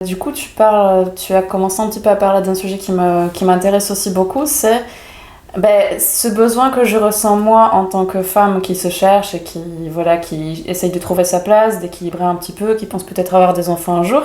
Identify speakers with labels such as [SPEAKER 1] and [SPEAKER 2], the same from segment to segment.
[SPEAKER 1] Du coup, tu as commencé un petit peu à parler d'un sujet qui m'intéresse aussi beaucoup, c'est ce besoin que je ressens moi en tant que femme qui se cherche et qui essaye de trouver sa place, d'équilibrer un petit peu, qui pense peut-être avoir des enfants un jour.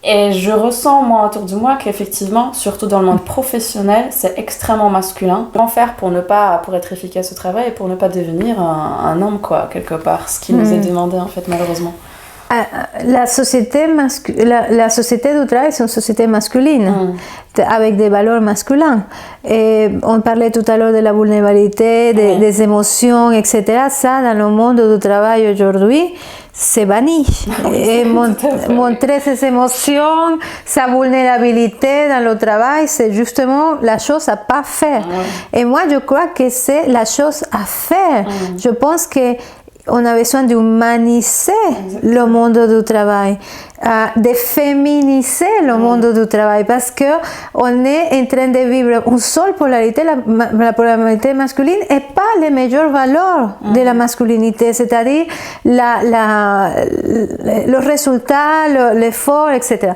[SPEAKER 1] Et je ressens moi autour de moi qu'effectivement, surtout dans le monde professionnel, c'est extrêmement masculin. Comment faire pour être efficace au travail et pour ne pas devenir un homme quoi, quelque part, ce qui nous est demandé en fait malheureusement.
[SPEAKER 2] La société du travail, c'est une société masculine, avec des valeurs masculines. Et on parlait tout à l'heure de la vulnérabilité, des émotions, etc. Ça, dans le monde du travail aujourd'hui, c'est banni. Et montrer ses émotions, sa vulnérabilité dans le travail, c'est justement la chose à pas faire. Et moi, je crois que c'est la chose à faire. Je pense que on a besoin d'humaniser le monde du travail, de féminiser le monde du travail, parce que on est en train de vivre une seule polarité, la polarité masculine, et pas les meilleures valeurs de la masculinité, c'est-à-dire le résultat, l'effort, etc.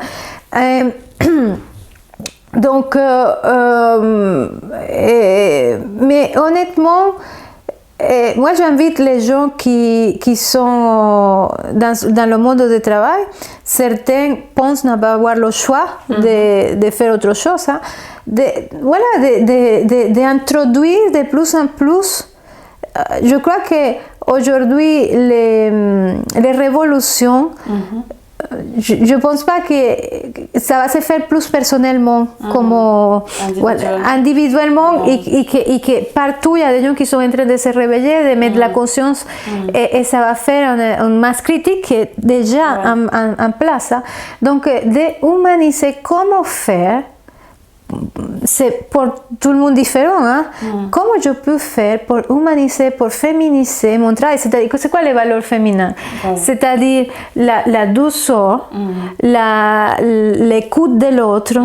[SPEAKER 2] Donc, mais honnêtement, moi, j'invite les gens qui sont dans le monde du travail. Certains pensent ne pas avoir le choix de faire autre chose. Hein, d'introduire de plus en plus. Je crois qu'aujourd'hui, les révolutions, je ne pense pas que ça va se faire plus personnellement, comme individuellement et que partout il y a des gens qui sont en train de se réveiller, de mettre la conscience et ça va faire une masse critique qui est déjà en place. Hein. Donc, de humaniser comment faire, c'est pour tout le monde différent. Hein? Comment je peux faire pour humaniser, pour féminiser mon travail? C'est quoi les valeurs féminines? C'est-à-dire la douceur, l'écoute de l'autre,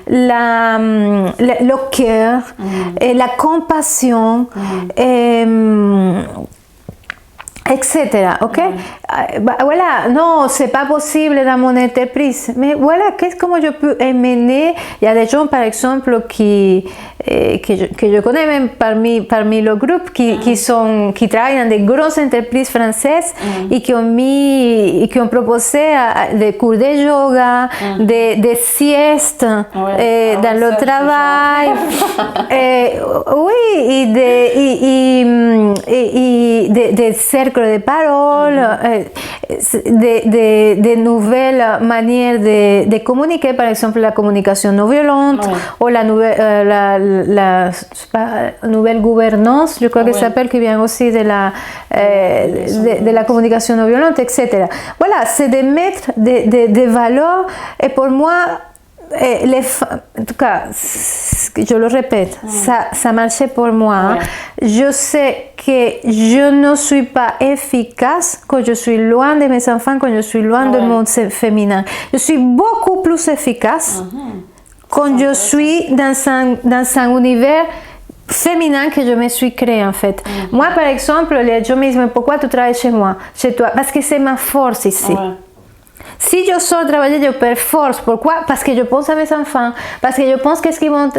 [SPEAKER 2] le cœur, et la compassion, etc. Ok? Voilà, non, c'est pas possible dans mon entreprise. Mais voilà, comment je peux mener? Il y a des gens, par exemple, que je connais même parmi le groupe, qui travaillent dans des grosses entreprises françaises et qui ont proposé des cours de yoga, des siestes dans le travail. Oui, et des cercles de parole, de nouvelles manières de communiquer, par exemple la communication non violente ou la nouvelle gouvernance, je crois que ça s'appelle, qui vient aussi de la communication non violente, etc. Voilà, c'est de mettre des valeurs, et pour moi, en tout cas, je le répète, ça marchait pour moi. Hein. Je sais que je ne suis pas efficace quand je suis loin de mes enfants, quand je suis loin de mon féminin. Je suis beaucoup plus efficace quand je suis dans un univers féminin que je me suis créé en fait. Moi, par exemple, les gens me disent, mais pourquoi tu travailles chez toi? Parce que c'est ma force ici. Si je sors travailler, je perds force. Pourquoi? Parce que je pense à mes enfants, parce que je pense qu'est-ce qu'ils vont,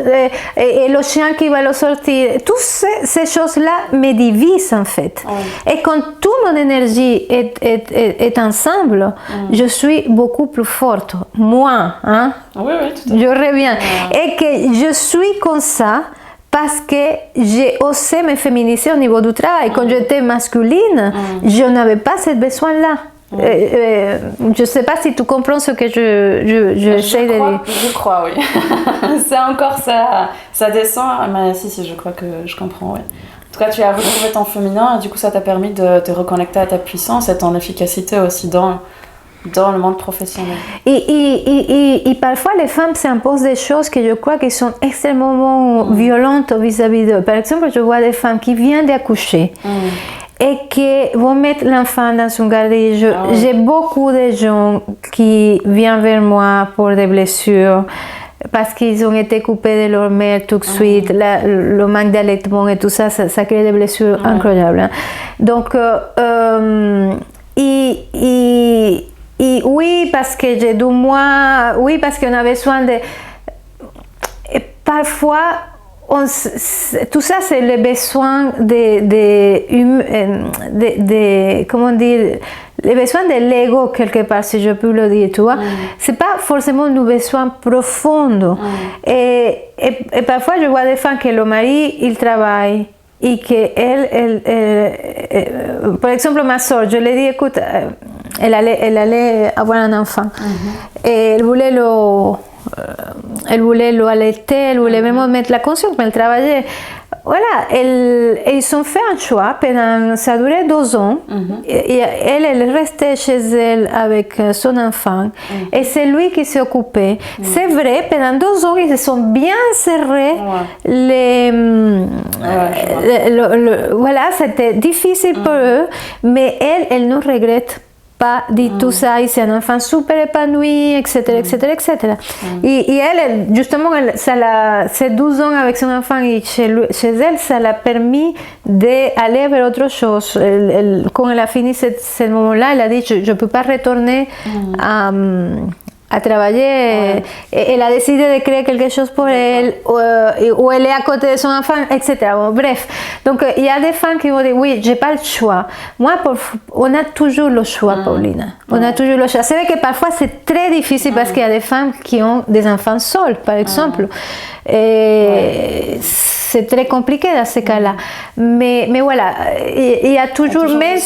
[SPEAKER 2] et le chien qui va le sortir. Toutes ces choses-là me divisent en fait. Et quand toute mon énergie est ensemble, je suis beaucoup plus forte. Moi, hein?
[SPEAKER 1] Oui, tout à fait.
[SPEAKER 2] Je reviens. Et que je suis comme ça parce que j'ai osé me féminiser au niveau du travail. Quand j'étais masculine, je n'avais pas ce besoin-là. Je ne sais pas si tu comprends ce que j'essaie de dire.
[SPEAKER 1] Je crois, oui. C'est encore ça descend, mais si, je crois que je comprends, oui. En tout cas, tu as retrouvé ton féminin et du coup, ça t'a permis de te reconnecter à ta puissance et ton efficacité aussi dans le monde professionnel.
[SPEAKER 2] Et parfois, les femmes s'imposent des choses que je crois qui sont extrêmement violentes vis-à-vis d'eux. Par exemple, je vois des femmes qui viennent d'accoucher. Et qui vont mettre l'enfant dans une garderie. J'ai beaucoup de gens qui viennent vers moi pour des blessures, parce qu'ils ont été coupés de leur mère tout de suite, le manque d'allaitement et tout ça, ça crée des blessures incroyables. Hein. Donc, Et oui, parce que j'ai 2 mois, oui, parce qu'on a besoin de... Et parfois, tout ça, c'est le besoin comment dire, le besoin de l'ego quelque part, si je peux le dire, tu vois. C'est pas forcément un besoin profond. Et parfois, je vois des femmes que le mari, il travaille. Et que par exemple, ma soeur, je lui ai dit, écoute, elle allait avoir un enfant. Et elle voulait le allaiter, elle voulait vraiment mettre la conscience, mais elle travaillait. Voilà, ils ont fait un choix, ça a duré 2 ans, et elle restait chez elle avec son enfant, et c'est lui qui s'est occupé. C'est vrai, pendant 2 ans, ils se sont bien serrés. Voilà, c'était difficile pour eux, mais elle ne regrette pas du tout ça, et c'est un enfant super épanoui, etc., etc., etc. Et elle, justement, ces 12 ans avec son enfant et chez elle, ça l'a permis d'aller vers autre chose. Quand elle a fini ce moment-là, elle a dit, je ne peux pas retourner à travailler, et elle a décidé de créer quelque chose pour elle, où elle est à côté de son enfant, etc. Bon, bref, donc il y a des femmes qui vont dire, oui, j'ai pas le choix. Moi, on a toujours le choix, Paulina. On a toujours le choix. C'est vrai que parfois c'est très difficile parce qu'il y a des femmes qui ont des enfants seuls, par exemple. Et c'est très compliqué dans ces cas-là. Mais voilà, il y a toujours des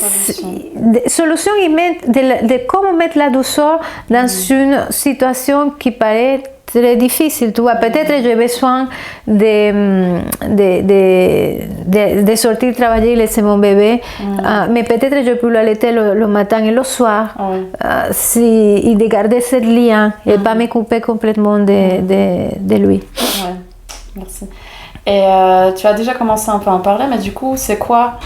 [SPEAKER 2] solutions de comment mettre la douceur dans une situation qui paraît très difficile. Tu vois, peut-être j'ai besoin de sortir travailler, laisser mon bébé, mais peut-être je peux l'allaiter le matin et le soir, et de garder ce lien et pas me couper complètement de lui.
[SPEAKER 1] Ouais, merci. Et tu as déjà commencé un peu à en parler, mais du coup, c'est quoi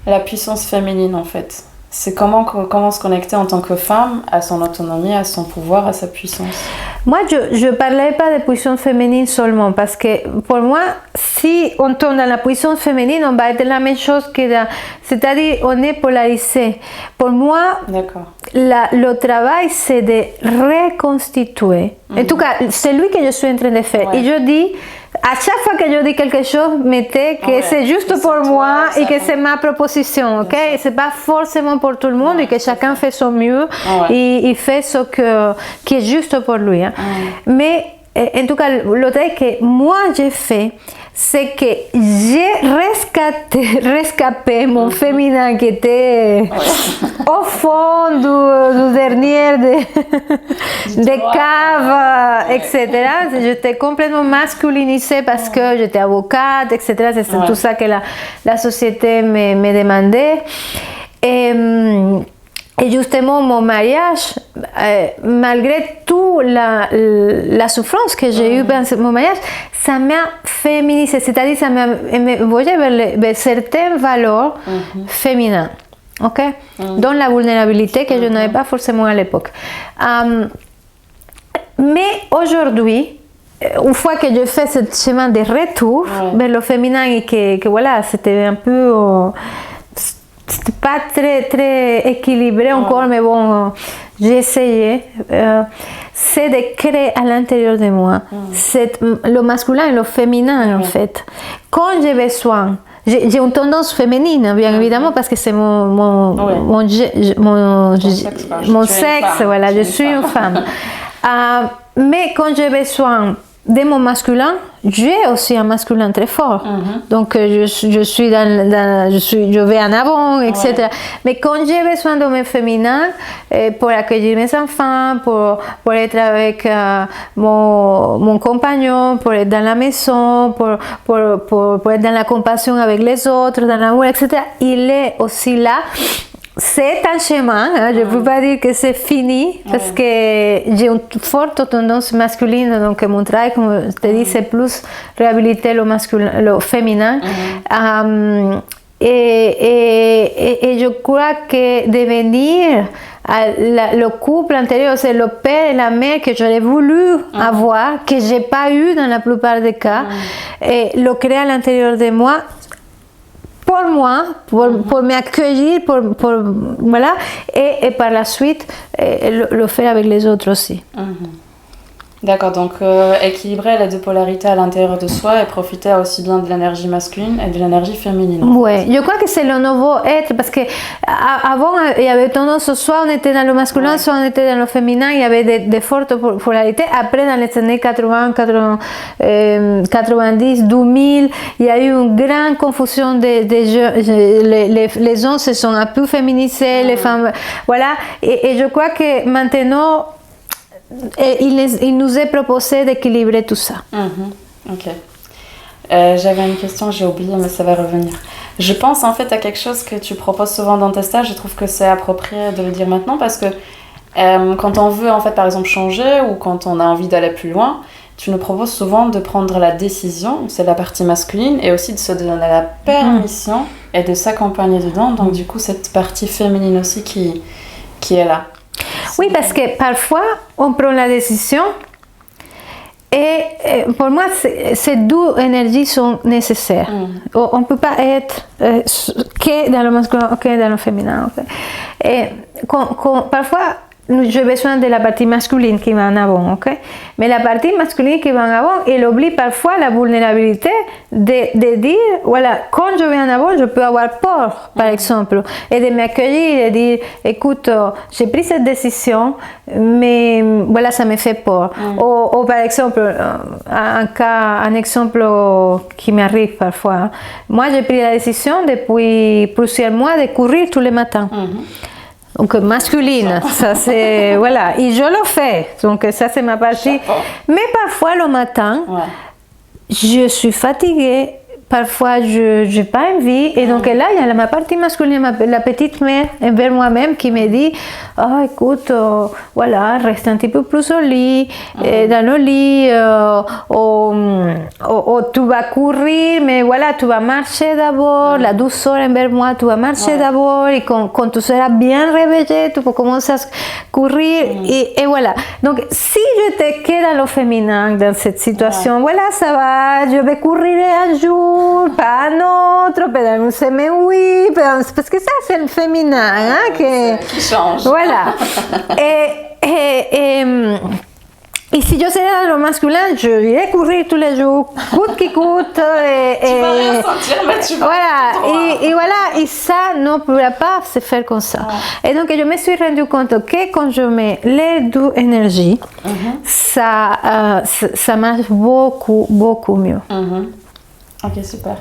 [SPEAKER 1] la puissance féminine en fait? C'est comment se connecter en tant que femme à son autonomie, à son pouvoir, à sa puissance?
[SPEAKER 2] Moi, je ne parlais pas de puissance féminine seulement, parce que pour moi, si on tombe dans la puissance féminine, on va être la même chose que c'est-à-dire on est polarisé. Pour moi, le travail, c'est de reconstituer. En tout cas, c'est lui que je suis en train de faire. Et je dis, à chaque fois que je dis quelque chose, mettez que c'est juste pour moi et que c'est ma proposition, ok? C'est pas forcément pour tout le monde et que chacun fait son mieux et fait ce qui est juste pour lui. Hein. Mais en tout cas, le travail que moi j'ai fait, c'est que j'ai rescapé mon féminin qui était au fond du dernier des caves, etc. J'étais complètement masculinisée parce que j'étais avocate, etc. C'est tout ça que la société me demandait. Et justement, mon mariage, malgré toute la souffrance que j'ai eue dans mon mariage, ça m'a féminisé, c'est-à-dire ça m'a envoyé vers certaines valeurs féminines, ok? Dont la vulnérabilité que je n'avais pas forcément à l'époque. Mais aujourd'hui, une fois que je fais ce chemin de retour vers le féminin et que voilà, c'était un peu... c'était pas très équilibré encore, mais bon, j'ai essayé. C'est de créer à l'intérieur de moi le masculin et le féminin, en fait. Quand j'ai besoin, j'ai une tendance féminine, bien évidemment, parce que c'est mon sexe, voilà, je suis une femme. Mais quand j'ai besoin de mon masculin, j'ai aussi un masculin très fort. Donc je vais en avant, etc. Mais quand j'ai besoin de mon féminin pour accueillir mes enfants, pour être avec mon compagnon, pour être dans la maison, pour être dans la compassion avec les autres, dans l'amour, etc., il est aussi là. C'est un chemin, hein, je ne peux pas dire que c'est fini parce que j'ai une forte tendance masculine, donc mon travail, comme je te dis, c'est plus réhabiliter le féminin. Et je crois que devenir le couple intérieur, c'est le père et la mère que j'aurais voulu avoir, que je n'ai pas eu dans la plupart des cas, et le créer à l'intérieur de moi. pour moi, pour m'accueillir, voilà, et par la suite, le faire avec les autres aussi.
[SPEAKER 1] D'accord, donc équilibrer les deux polarités à l'intérieur de soi et profiter aussi bien de l'énergie masculine et de l'énergie féminine.
[SPEAKER 2] Oui, je crois que c'est le nouveau être, parce qu'avant, il y avait tendance, soit on était dans le masculin, soit on était dans le féminin, il y avait des fortes polarités. Après, dans les années 80, 90, 2000, il y a eu une grande confusion des jeunes. Les hommes se sont un peu féminisés, les femmes, voilà. Et je crois que maintenant, il nous est proposé d'équilibrer tout ça.
[SPEAKER 1] Ok. J'avais une question, j'ai oublié, mais ça va revenir. Je pense en fait à quelque chose que tu proposes souvent dans tes stages. Je trouve que c'est approprié de le dire maintenant parce que quand on veut en fait par exemple changer ou quand on a envie d'aller plus loin, tu nous proposes souvent de prendre la décision, c'est la partie masculine, et aussi de se donner la permission et de s'accompagner dedans. Donc du coup cette partie féminine aussi qui est là.
[SPEAKER 2] Oui, parce que parfois, on prend la décision et pour moi, ces deux énergies sont nécessaires. On ne peut pas être que dans le masculin que dans le féminin. Et parfois, j'ai besoin de la partie masculine qui va en avant, ok? Mais la partie masculine qui va en avant, elle oublie parfois la vulnérabilité de dire, voilà, quand je vais en avant, je peux avoir peur, par exemple, et de m'accueillir et de dire, écoute, j'ai pris cette décision, mais voilà, ça me fait peur. Ou par exemple, un exemple qui m'arrive parfois, moi j'ai pris la décision depuis plusieurs mois de courir tous les matins. Donc masculine, ça c'est, voilà, et je le fais, donc ça c'est ma partie. Mais parfois le matin, je suis fatiguée, parfois je n'ai pas envie, et donc là il y a ma partie masculine, la petite mère envers moi-même qui me dit, oh écoute, voilà, reste un petit peu plus au lit, dans le lit, ou tu vas courir, mais voilà, tu vas marcher d'abord, la douceur envers moi, tu vas marcher d'abord, et quand tu seras bien réveillé, tu peux commencer à courir, et voilà. Donc si je te quede dans le féminin, dans cette situation, voilà, ça va, je vais courir un jour, pas un autre, pendant une semaine, oui, parce que ça c'est le féminin, hein,
[SPEAKER 1] qui change.
[SPEAKER 2] Voilà. Et si je serais dans le masculin, je irais courir tous les jours, coûte qui coûte.
[SPEAKER 1] Tu vas rien sentir, mais tu vas.
[SPEAKER 2] Voilà, et voilà, et ça ne pourra pas se faire comme ça. Et donc, je me suis rendu compte que quand je mets les deux énergies, ça marche beaucoup, beaucoup mieux.
[SPEAKER 1] Ok, super.